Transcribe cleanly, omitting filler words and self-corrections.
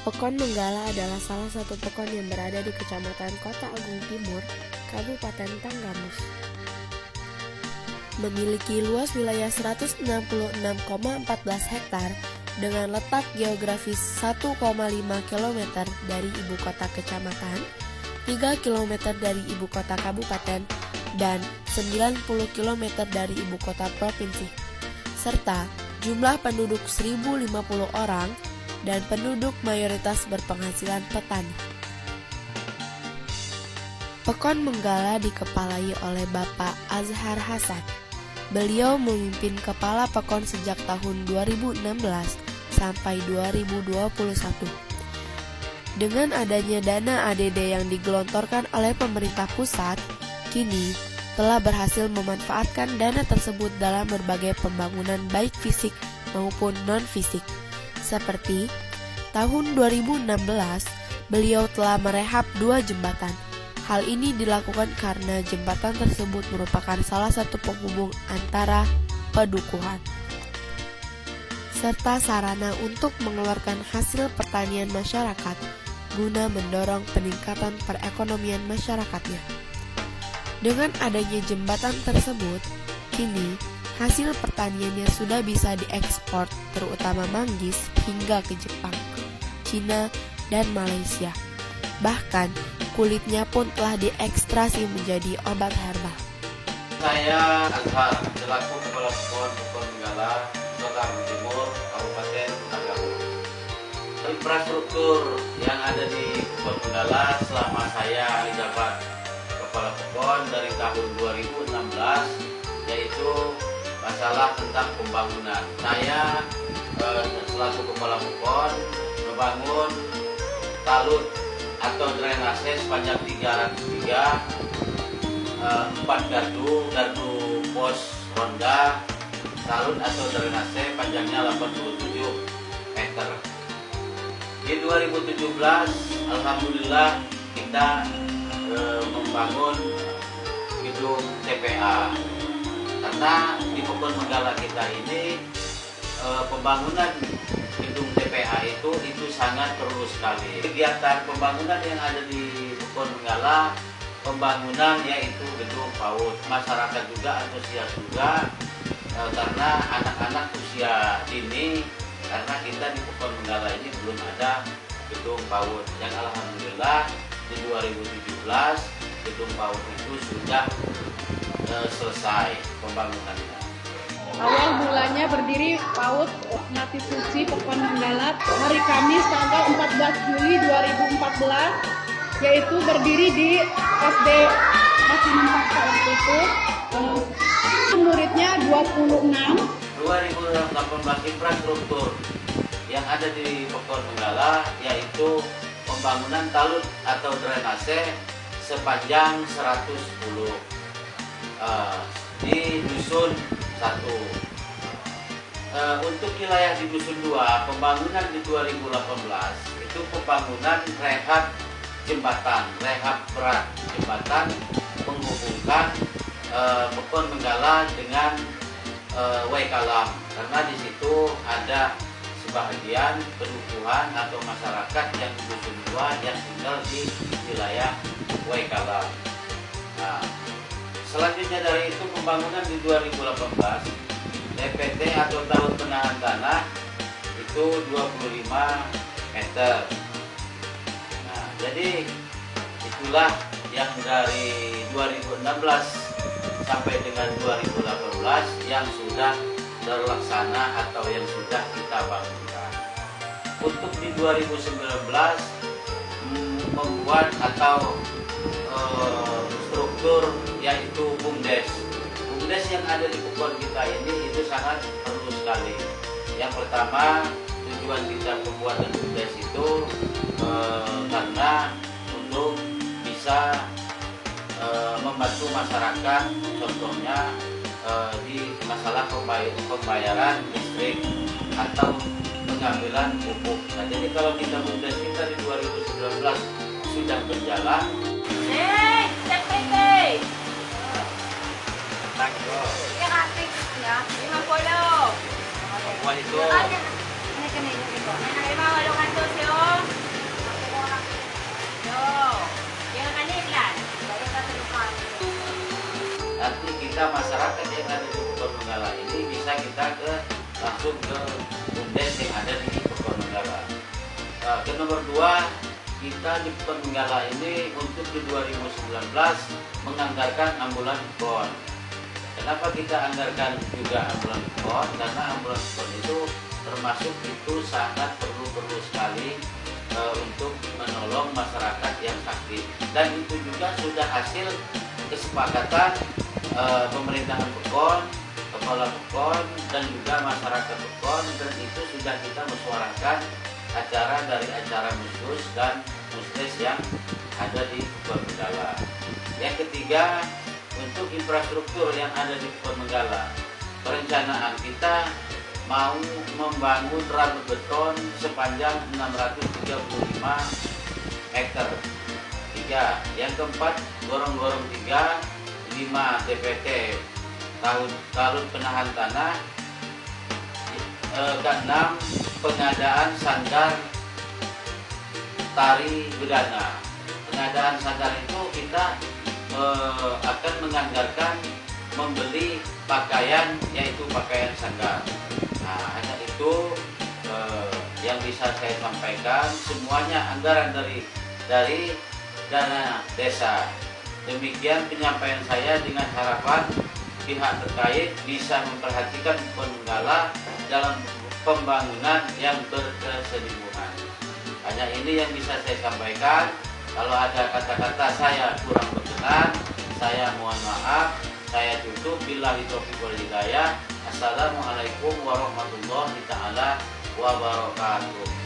Pekon Menggala adalah salah satu pekon yang berada di Kecamatan Kota Agung Timur, Kabupaten Tanggamus. Memiliki luas wilayah 166,14 hektar dengan letak geografis 1,5 km dari ibu kota kecamatan, 3 km dari ibu kota kabupaten, dan 90 km dari ibu kota provinsi, serta jumlah penduduk 1.050 orang dan penduduk mayoritas berpenghasilan petani. Pekon Menggala dikepalai oleh Bapak Azhar Hasan. Beliau memimpin kepala Pekon sejak tahun 2016 sampai 2021. Dengan adanya dana ADD yang digelontorkan oleh pemerintah pusat, kini telah berhasil memanfaatkan dana tersebut dalam berbagai pembangunan baik fisik maupun non-fisik. Seperti tahun 2016, beliau telah merehab 2 jembatan. Hal ini dilakukan karena jembatan tersebut merupakan salah satu penghubung antara pedukuhan, serta sarana untuk mengeluarkan hasil pertanian masyarakat guna mendorong peningkatan perekonomian masyarakatnya. Dengan adanya jembatan tersebut, kini hasil pertaniannya sudah bisa diekspor terutama manggis hingga ke Jepang, Cina, dan Malaysia. Bahkan kulitnya pun telah diekstrasi menjadi obat herbal. Saya Azhar, selaku Kepala Pekon Menggala, Kota Agung Timur, Kabupaten Tanggamus. Infrastruktur yang ada di Pekon Menggala selama saya menjabat Kepala Pekon dari tahun 2016, yaitu masalah tentang pembangunan. Saya selaku Kepala Pekon membangun talut atau drainase sepanjang 304 gardu pos ronda, talut atau drainase panjangnya 87 meter. Di 2017, alhamdulillah kita membangun gedung TPA. Karena di Pekon Menggala kita ini pembangunan gedung TPA itu sangat perlu sekali. Kegiatan pembangunan yang ada di Pekon Menggala, pembangunan yaitu gedung PAUD. Masyarakat juga antusias juga karena anak-anak usia dini, karena kita di Pekon Menggala ini belum ada gedung PAUD. Yang alhamdulillah di 2017 gedung PAUD itu sudah selesai pembangunannya. Awal mulanya berdiri PAUD Ngati Suci Pekon Menggala hari Kamis tanggal 14 Juli 2014, yaitu berdiri di SD Maksimum Paksa waktu itu. Muridnya 26. 2018 infrastruktur yang ada di Pekon Menggala yaitu pembangunan talut atau drainase sepanjang 110 di Dusun 1. Untuk wilayah di Dusun 2, pembangunan di 2018 itu pembangunan rehab jembatan, rehab berat jembatan menghubungkan Pekon Menggala dengan Waikalam, karena di situ ada sebagian pedukuhan atau masyarakat yang di Dusun 2 yang tinggal di wilayah Waikalam. Nah, selanjutnya dari itu pembangunan di 2018 DPT atau tahun penahan tanah itu 25 meter. Nah, jadi itulah yang dari 2016 sampai dengan 2018 yang sudah terlaksana atau yang sudah kita bangunkan. Untuk di 2019 membuat atau struktur yaitu BUMDes. BUMDes yang ada di Pekon kita ini itu sangat perlu sekali. Yang pertama, tujuan kita pembuatan BUMDes itu karena untuk bisa membantu masyarakat, contohnya di masalah pembayaran listrik atau pengambilan pupuk. Nah, jadi kalau kita BUMDes kita di 2019 sudah berjalan. Buat itu. sehingga masyarakat yang ada di Pekanbaru ini bisa kita langsung ke BUMDes yang ada di Pekanbaru. Ke nomor 2, kita di Pekanbaru ini untuk di 2019 menganggarkan ambulan PON. Kenapa kita anggarkan juga ambulan PON? Karena ambulan PON itu termasuk itu sangat perlu sekali untuk menolong masyarakat yang sakit, dan itu juga sudah hasil kesepakatan pemerintahan Pekon, kepala Pekon, dan juga masyarakat Pekon, dan itu sudah kita musyawarahkan dari acara muskus dan musdes yang ada di Pekanbaru. Yang ketiga, untuk infrastruktur yang ada di Pekanbaru, perencanaan kita mau membangun rel beton sepanjang 635 meter. 3. Yang keempat, gorong-gorong 3, 5 TPT talut penahan tanah. Keenam, pengadaan sandar tari bedana. Pengadaan sandar itu kita akan menganggarkan membeli pakaian, yaitu pakaian sandar. Nah, hanya itu yang bisa saya sampaikan. Semuanya anggaran dari dana desa. Demikian penyampaian saya, dengan harapan pihak terkait bisa memperhatikan Pekanbaru dalam pembangunan yang berkesinambungan. Hanya ini yang bisa saya sampaikan. Kalau ada kata-kata saya kurang berkenan, saya mohon maaf. Saya tutup. Billahi taufiq wal hidayah. Assalamualaikum warahmatullahi taala wabarakatuh.